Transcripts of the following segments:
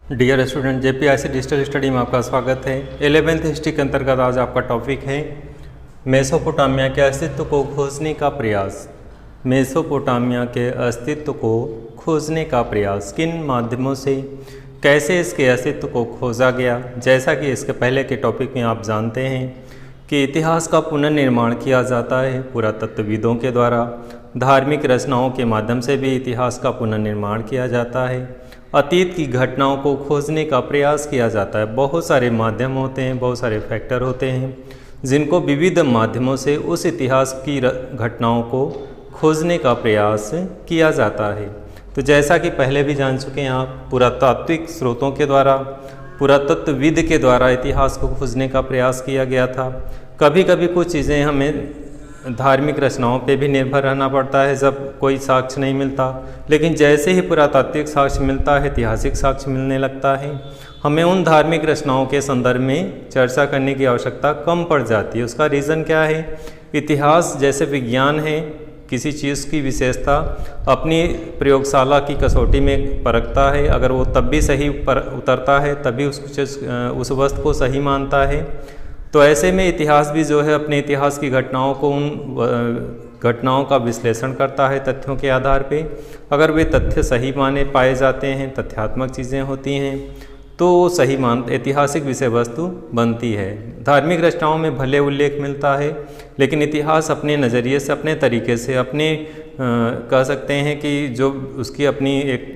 Dear student, जेपीआईसी digital study में आपका स्वागत है। 11th हिस्ट्री के अंतर्गत आज आपका टॉपिक है मेसोपोटामिया के अस्तित्व को खोजने का प्रयास। मेसोपोटामिया के अस्तित्व को खोजने का प्रयास किन माध्यमों से, कैसे इसके अस्तित्व को खोजा गया। जैसा कि इसके पहले के टॉपिक में आप जानते हैं कि इतिहास का पुनर्निर्माण किया जाता है पुरातत्वविदों के द्वारा, धार्मिक रचनाओं के माध्यम से भी इतिहास का पुनर्निर्माण किया जाता है, अतीत की घटनाओं को खोजने का प्रयास किया जाता है। बहुत सारे माध्यम होते हैं, बहुत सारे फैक्टर होते हैं जिनको विविध माध्यमों से उस इतिहास की घटनाओं को खोजने का प्रयास किया जाता है। तो जैसा कि पहले भी जान चुके हैं आप, पुरातात्विक स्रोतों के द्वारा, पुरातत्वविद के द्वारा इतिहास को खोजने का प्रयास किया गया था। कभी कभी कुछ चीज़ें हमें धार्मिक रचनाओं पे भी निर्भर रहना पड़ता है जब कोई साक्ष्य नहीं मिलता, लेकिन जैसे ही पुरातात्विक साक्ष्य मिलता है, ऐतिहासिक साक्ष्य मिलने लगता है, हमें उन धार्मिक रचनाओं के संदर्भ में चर्चा करने की आवश्यकता कम पड़ जाती है। उसका रीज़न क्या है? इतिहास जैसे विज्ञान है, किसी चीज़ की विशेषता अपनी प्रयोगशाला की कसौटी में परखता है, अगर वो तब भी सही उतरता है तभी उस वस्तु को सही मानता है। तो ऐसे में इतिहास भी जो है अपने इतिहास की घटनाओं को, उन घटनाओं का विश्लेषण करता है तथ्यों के आधार पे। अगर वे तथ्य सही माने पाए जाते हैं, तथ्यात्मक चीज़ें होती हैं, तो वो सही ऐतिहासिक विषय वस्तु बनती है। धार्मिक रचनाओं में भले उल्लेख मिलता है, लेकिन इतिहास अपने नज़रिए से, अपने तरीके से, अपने कह सकते हैं कि जो उसकी अपनी एक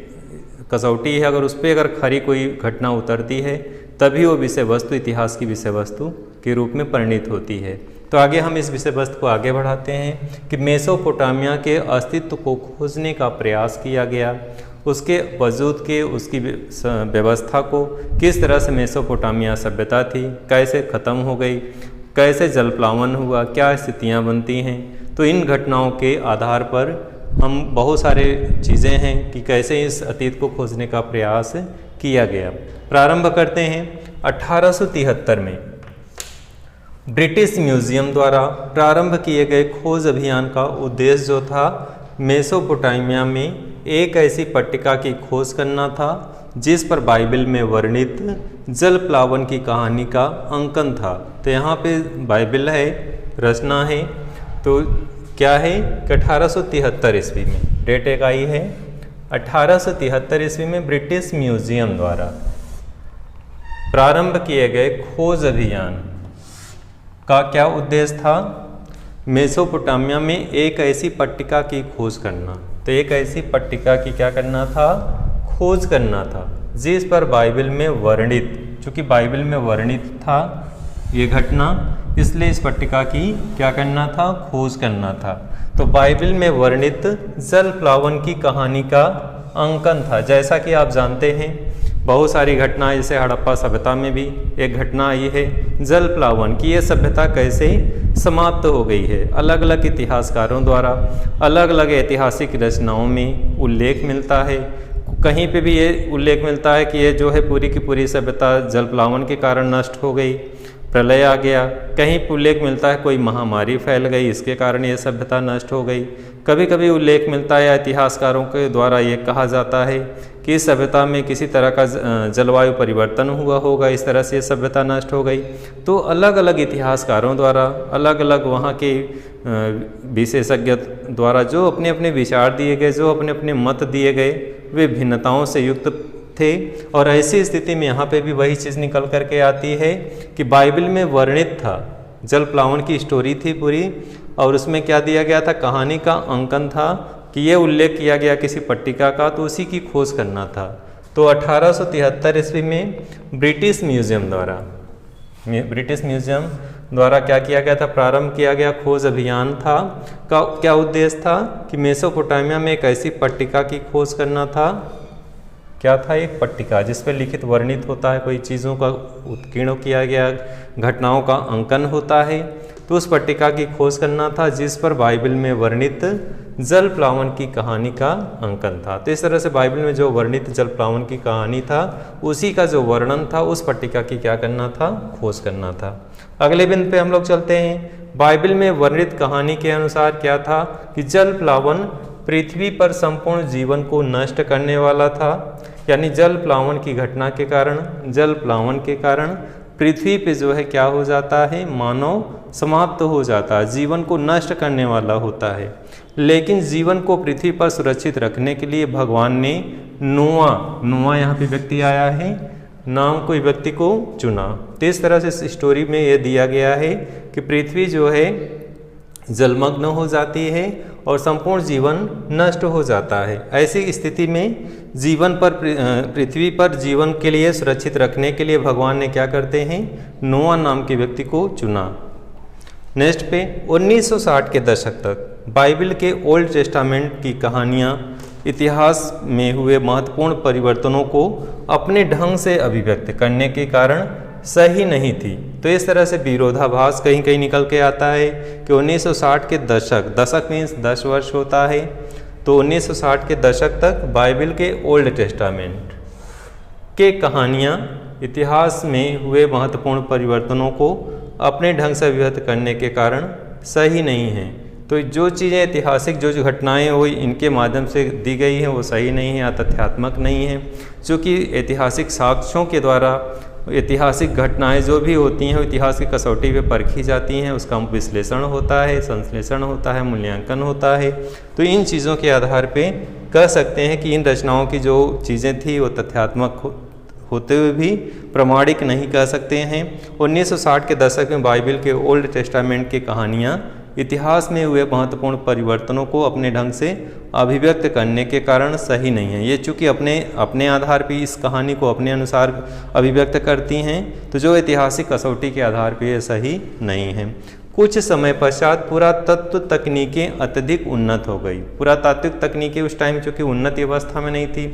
कसौटी है, अगर उस पर अगर खरी कोई घटना उतरती है तभी वो विषय वस्तु इतिहास की विषय वस्तु के रूप में परिणित होती है। तो आगे हम इस विषय वस्तु को आगे बढ़ाते हैं कि मेसोपोटामिया के अस्तित्व को खोजने का प्रयास किया गया, उसके वजूद के, उसकी व्यवस्था को, किस तरह से मेसोपोटामिया सभ्यता थी, कैसे ख़त्म हो गई, कैसे जलप्लावन हुआ, क्या स्थितियाँ बनती हैं। तो इन घटनाओं के आधार पर हम बहुत सारे चीज़ें हैं कि कैसे इस अतीत को खोजने का प्रयास किया गया। प्रारंभ करते हैं 1873 में ब्रिटिश म्यूजियम द्वारा प्रारंभ किए गए खोज अभियान का उद्देश्य जो था, मेसोपोटामिया में एक ऐसी पट्टिका की खोज करना था जिस पर बाइबल में वर्णित जलप्लावन की कहानी का अंकन था। तो यहाँ पे बाइबल है, रचना है, तो क्या है कि 1873 ईस्वी में डेट एक आई है। 1873 ईस्वी में ब्रिटिश म्यूजियम द्वारा प्रारंभ किए गए खोज अभियान का क्या उद्देश्य था? मेसोपोटामिया में एक ऐसी पट्टिका की खोज करना। तो एक ऐसी पट्टिका की क्या करना था? खोज करना था जिस पर बाइबल में वर्णित, चूँकि बाइबल में वर्णित था ये घटना, इसलिए इस पट्टिका की क्या करना था? खोज करना था। तो बाइबल में वर्णित जलप्लावन की कहानी का अंकन था। जैसा कि आप जानते हैं बहुत सारी घटनाएं, जैसे हड़प्पा सभ्यता में भी एक घटना आई है जलप्लावन की। ये सभ्यता कैसे समाप्त हो गई है, अलग अलग इतिहासकारों द्वारा अलग अलग ऐतिहासिक रचनाओं में उल्लेख मिलता है। कहीं पे भी ये उल्लेख मिलता है कि ये जो है पूरी की पूरी सभ्यता जलप्लावन के कारण नष्ट हो गई, प्रलय आ गया। कहीं उल्लेख मिलता है कोई महामारी फैल गई, इसके कारण ये सभ्यता नष्ट हो गई। कभी कभी उल्लेख मिलता है, इतिहासकारों के द्वारा ये कहा जाता है कि इस सभ्यता में किसी तरह का जलवायु परिवर्तन हुआ होगा, इस तरह से ये सभ्यता नष्ट हो गई। तो अलग अलग इतिहासकारों द्वारा, अलग अलग वहाँ के विशेषज्ञ द्वारा जो अपने अपने विचार दिए गए, जो अपने अपने मत दिए गए, वे भिन्नताओं से युक्त थे। और ऐसी स्थिति में यहाँ पे भी वही चीज़ निकल करके आती है कि बाइबल में वर्णित था, जलप्लावन की स्टोरी थी पूरी, और उसमें क्या दिया गया था? कहानी का अंकन था कि ये उल्लेख किया गया किसी पट्टिका का, तो उसी की खोज करना था। तो 1873 ईस्वी में ब्रिटिश म्यूजियम द्वारा क्या किया गया था? प्रारंभ किया गया खोज अभियान था। का क्या उद्देश्य था? कि मेसोपोटामिया में एक ऐसी पट्टिका की खोज करना था। क्या था? एक पट्टिका जिस पर लिखित वर्णित होता है, कोई चीज़ों का उत्कीर्ण किया गया, घटनाओं का अंकन होता है। तो उस पट्टिका की खोज करना था जिस पर बाइबल में वर्णित जलप्लावन की कहानी का अंकन था। तो इस तरह से बाइबल में जो वर्णित जलप्लावन की कहानी था, उसी का जो वर्णन था, उस पट्टिका की क्या करना था? खोज करना था। अगले बिंदु पे हम लोग चलते हैं। बाइबल में वर्णित कहानी के अनुसार क्या था? कि जलप्लावन पृथ्वी पर संपूर्ण जीवन को नष्ट करने वाला था। यानी जल प्लावन की घटना के कारण, जल प्लावन के कारण पृथ्वी पे जो है क्या हो जाता है, मानव समाप्त हो जाता है, जीवन को नष्ट करने वाला होता है। लेकिन जीवन को पृथ्वी पर सुरक्षित रखने के लिए भगवान ने नोआ यहाँ पे व्यक्ति आया है, नाम कोई व्यक्ति को चुना। तो इस तरह से इस स्टोरी में यह दिया गया है कि पृथ्वी जो है जलमग्न हो जाती है और संपूर्ण जीवन नष्ट हो जाता है। ऐसी स्थिति में जीवन पर, पृथ्वी पर जीवन के लिए सुरक्षित रखने के लिए भगवान ने क्या करते हैं, नोआ नाम के व्यक्ति को चुना। नेक्स्ट पे 1960 के दशक तक बाइबल के ओल्ड टेस्टामेंट की कहानियाँ इतिहास में हुए महत्वपूर्ण परिवर्तनों को अपने ढंग से अभिव्यक्त करने के कारण सही नहीं थी। तो इस तरह से विरोधाभास कहीं कहीं निकल के आता है कि 1960 के दशक, दशक मीन्स 10 वर्ष होता है, तो 1960 के दशक तक बाइबल के ओल्ड टेस्टामेंट के कहानियाँ इतिहास में हुए महत्वपूर्ण परिवर्तनों को अपने ढंग से अभिव्यक्त करने के कारण सही नहीं हैं। तो जो चीज़ें ऐतिहासिक जो घटनाएं हुई इनके माध्यम से दी गई हैं वो सही नहीं है या तथ्यात्मक नहीं है। चूँकि ऐतिहासिक साक्ष्यों के द्वारा ऐतिहासिक घटनाएं जो भी होती हैं वो इतिहास की कसौटी पे परखी जाती हैं, उसका विश्लेषण होता है, संश्लेषण होता है, मूल्यांकन होता है। तो इन चीज़ों के आधार पे कह सकते हैं कि इन रचनाओं की जो चीज़ें थी वो तथ्यात्मक होते हुए भी प्रमाणिक नहीं कह सकते हैं। 1960 के दशक में बाइबल के ओल्ड टेस्टामेंट की कहानियाँ इतिहास में हुए महत्वपूर्ण परिवर्तनों को अपने ढंग से अभिव्यक्त करने के कारण सही नहीं है। ये चूँकि अपने आधार पर इस कहानी को अपने अनुसार अभिव्यक्त करती हैं, तो जो ऐतिहासिक कसौटी के आधार पर ये सही नहीं है। कुछ समय पश्चात पुरातत्व तकनीकें अत्यधिक उन्नत हो गई। पुरातात्विक तकनीकें उस टाइम चूँकि उन्नत अवस्था में नहीं थी।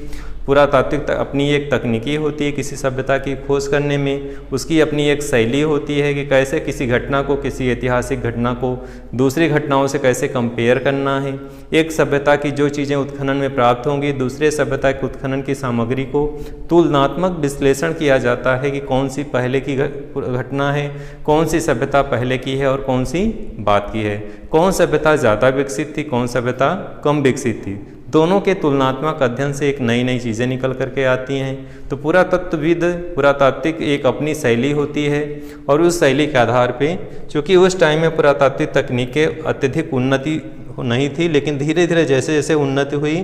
पुरातात्विक अपनी एक तकनीकी होती है किसी सभ्यता की खोज करने में, उसकी अपनी एक शैली होती है कि कैसे किसी घटना को, किसी ऐतिहासिक घटना को दूसरी घटनाओं से कैसे कंपेयर करना है। एक सभ्यता की जो चीज़ें उत्खनन में प्राप्त होंगी, दूसरे सभ्यता के उत्खनन की सामग्री को तुलनात्मक विश्लेषण किया जाता है कि कौन सी पहले की घटना है, कौन सी सभ्यता पहले की है और कौन सी बाद की है, कौन सभ्यता ज़्यादा विकसित थी, कौन सभ्यता कम विकसित थी। दोनों के तुलनात्मक अध्ययन से एक नई नई चीज़ें निकल करके आती हैं। तो पुरातत्वविद, पुरातात्विक एक अपनी शैली होती है और उस शैली के आधार पे, चूँकि उस टाइम में पुरातात्विक तकनीकें अत्यधिक उन्नति नहीं थी, लेकिन धीरे धीरे जैसे जैसे उन्नति हुई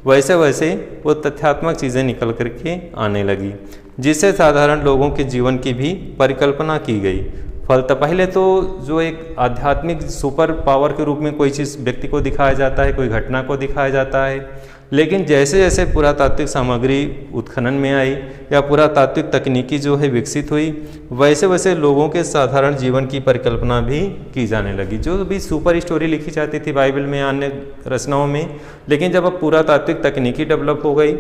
वैसे वैसे वो तथ्यात्मक चीज़ें निकल करके आने लगी, जिससे साधारण लोगों के जीवन की भी परिकल्पना की गई। फलतः पहले तो जो एक आध्यात्मिक सुपर पावर के रूप में कोई चीज़ व्यक्ति को दिखाया जाता है, कोई घटना को दिखाया जाता है, लेकिन जैसे जैसे पुरातात्विक सामग्री उत्खनन में आई या पुरातात्विक तकनीकी जो है विकसित हुई, वैसे वैसे लोगों के साधारण जीवन की परिकल्पना भी की जाने लगी। जो भी सुपर स्टोरी लिखी जाती थी बाइबल में, अन्य रचनाओं में, लेकिन जब अब पुरातात्विक तकनीकी डेवलप हो गई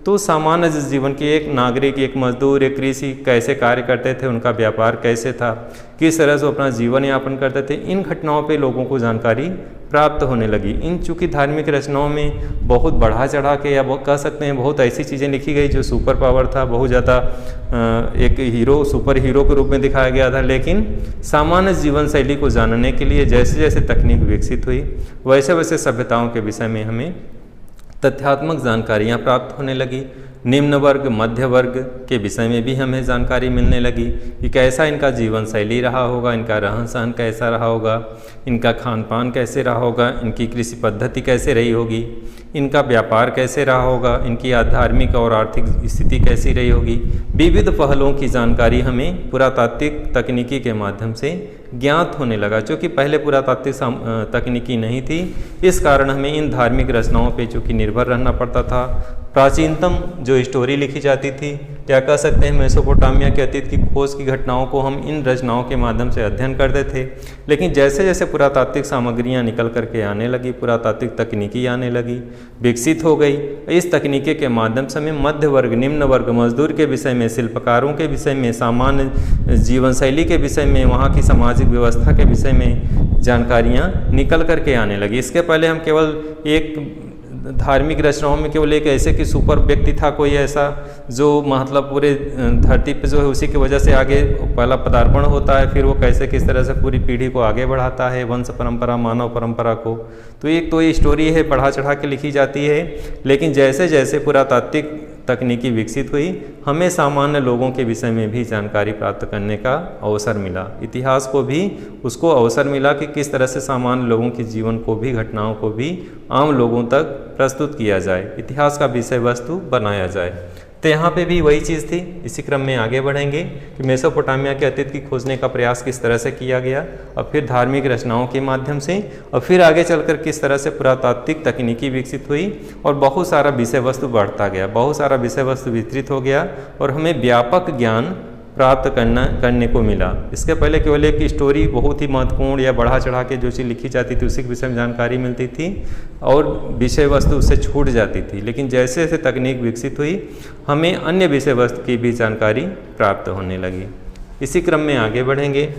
तो सामान्य जीवन के एक नागरिक, एक मजदूर, एक कृषि कैसे कार्य करते थे, उनका व्यापार कैसे था, किस तरह से अपना जीवन यापन करते थे, इन घटनाओं पे लोगों को जानकारी प्राप्त होने लगी। इन चूँकि धार्मिक रचनाओं में बहुत बढ़ा चढ़ा के या कह सकते हैं बहुत ऐसी चीज़ें लिखी गई जो सुपर पावर था, बहुत ज़्यादा एक हीरो, सुपर हीरो के रूप में दिखाया गया था। लेकिन सामान्य जीवन शैली को जानने के लिए जैसे जैसे तकनीक विकसित हुई वैसे वैसे सभ्यताओं के विषय में हमें तथ्यात्मक जानकारियाँ प्राप्त होने लगी। निम्न वर्ग, मध्य वर्ग के विषय में भी हमें जानकारी मिलने लगी कि कैसा इनका जीवन शैली रहा होगा, इनका रहन सहन कैसा रहा होगा, इनका खान पान कैसे रहा होगा, इनकी कृषि पद्धति कैसे रही होगी, इनका व्यापार कैसे रहा होगा, इनकी धार्मिक और आर्थिक स्थिति कैसी रही होगी। विविध पहलुओं की जानकारी हमें पुरातात्विक तकनीकी के माध्यम से ज्ञात होने लगा। चूँकि पहले पुरातात्विक तकनीकी नहीं थी, इस कारण हमें इन धार्मिक रचनाओं पे चूँकि निर्भर रहना पड़ता था। प्राचीनतम जो स्टोरी लिखी जाती थी, क्या कह सकते हैं मेसोपोटामिया के अतीत की खोज की घटनाओं को हम इन रचनाओं के माध्यम से अध्ययन करते थे। लेकिन जैसे जैसे पुरातात्विक सामग्रियाँ निकल करके आने लगी, पुरातात्विक तकनीकी आने लगी, विकसित हो गई, इस तकनीकी के माध्यम से हमें मध्य वर्ग, निम्न वर्ग, मजदूर के विषय में, शिल्पकारों के विषय में, सामान्य जीवन शैली के विषय में, वहाँ की सामाजिक व्यवस्था के विषय में जानकारियाँ निकल करके आने लगी। इसके पहले हम केवल एक धार्मिक रचनाओं में केवल एक ऐसे कि सुपर व्यक्ति था कोई ऐसा जो मतलब पूरे धरती पे जो है उसी की वजह से आगे पहला पदार्पण होता है, फिर वो कैसे किस तरह से पूरी पीढ़ी को आगे बढ़ाता है, वंश परंपरा मानव परंपरा को। तो एक तो ये स्टोरी है बढ़ा चढ़ा के लिखी जाती है, लेकिन जैसे जैसे पुरातात्विक तकनीकी विकसित हुई हमें सामान्य लोगों के विषय में भी जानकारी प्राप्त करने का अवसर मिला। इतिहास को भी उसको अवसर मिला कि किस तरह से सामान्य लोगों के जीवन को भी, घटनाओं को भी आम लोगों तक प्रस्तुत किया जाए, इतिहास का विषय वस्तु बनाया जाए। तो यहाँ पे भी वही चीज़ थी। इसी क्रम में आगे बढ़ेंगे कि मेसोपोटामिया के अतीत की खोजने का प्रयास किस तरह से किया गया, और फिर धार्मिक रचनाओं के माध्यम से, और फिर आगे चलकर किस तरह से पुरातात्विक तकनीकी विकसित हुई और बहुत सारा विषय वस्तु बढ़ता गया, बहुत सारा विषय वस्तु विस्तृत हो गया और हमें व्यापक ज्ञान प्राप्त करने को मिला। इसके पहले केवल एक स्टोरी बहुत ही महत्वपूर्ण या बढ़ा चढ़ा के जो चीज़ लिखी जाती थी उसी के विषय में जानकारी मिलती थी और विषय वस्तु उससे छूट जाती थी। लेकिन जैसे जैसे तकनीक विकसित हुई हमें अन्य विषय वस्तु की भी जानकारी प्राप्त होने लगी। इसी क्रम में आगे बढ़ेंगे।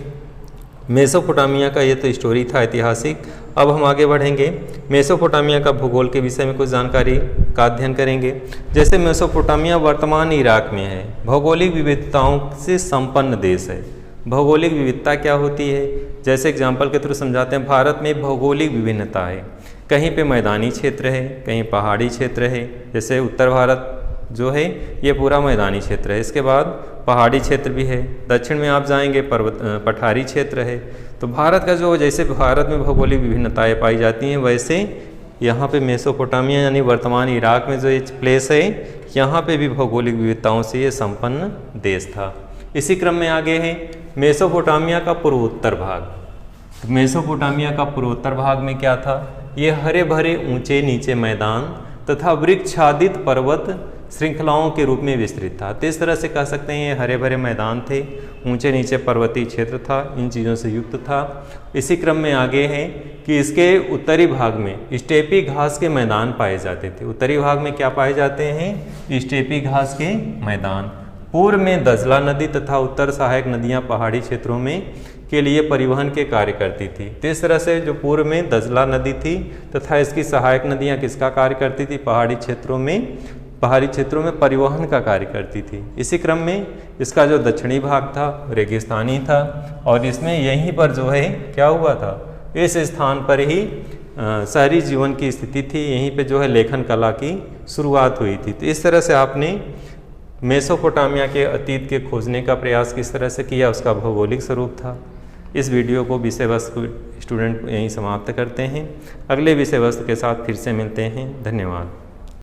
मेसोपोटामिया का ये तो स्टोरी था ऐतिहासिक। अब हम आगे बढ़ेंगे, मेसोपोटामिया का भूगोल के विषय में कुछ जानकारी का अध्ययन करेंगे। जैसे मेसोपोटामिया वर्तमान इराक में है, भौगोलिक विविधताओं से संपन्न देश है। भौगोलिक विविधता क्या होती है, जैसे एग्जाम्पल के थ्रू समझाते हैं। भारत में भौगोलिक विभिन्नता है, कहीं पे मैदानी क्षेत्र है, कहीं पहाड़ी क्षेत्र है। जैसे उत्तर भारत जो है ये पूरा मैदानी क्षेत्र है, इसके बाद पहाड़ी क्षेत्र भी है, दक्षिण में आप जाएंगे पठारी क्षेत्र है। तो भारत का जो, जैसे भारत में भौगोलिक विभिन्नताएं पाई जाती हैं, वैसे यहाँ पे मेसोपोटामिया यानी वर्तमान इराक में जो ये प्लेस है यहाँ पे भी भौगोलिक विविधताओं से ये संपन्न देश था। इसी क्रम में आगे है मेसोपोटामिया का पूर्वोत्तर भाग। मेसोपोटामिया का पूर्वोत्तर भाग में क्या था, ये हरे भरे ऊंचे नीचे मैदान तथा वृक्षादित पर्वत श्रृंखलाओं के रूप में विस्तृत था। तो इस तरह से कह सकते हैं ये हरे भरे मैदान थे, ऊंचे नीचे पर्वतीय क्षेत्र था, इन चीज़ों से युक्त था। इसी क्रम में आगे है कि इसके उत्तरी भाग में स्टेपी घास के मैदान पाए जाते थे। उत्तरी भाग में क्या पाए जाते हैं, स्टेपी घास के मैदान। पूर्व में दजला नदी तथा उत्तर सहायक नदियाँ पहाड़ी क्षेत्रों में के लिए परिवहन के कार्य करती थी। तो इस तरह से जो पूर्व में दजला नदी थी तथा इसकी सहायक नदियाँ किसका कार्य करती थी, पहाड़ी क्षेत्रों में परिवहन का कार्य करती थी। इसी क्रम में इसका जो दक्षिणी भाग था रेगिस्तानी था और इसमें यहीं पर जो है क्या हुआ था, इस स्थान पर ही शहरी जीवन की स्थिति थी, यहीं पे जो है लेखन कला की शुरुआत हुई थी। तो इस तरह से आपने मेसोपोटामिया के अतीत के खोजने का प्रयास किस तरह से किया, उसका भौगोलिक स्वरूप था। इस वीडियो को विषय वस्तु स्टूडेंट यहीं समाप्त करते हैं। अगले विषय वस्तु के साथ फिर से मिलते हैं। धन्यवाद।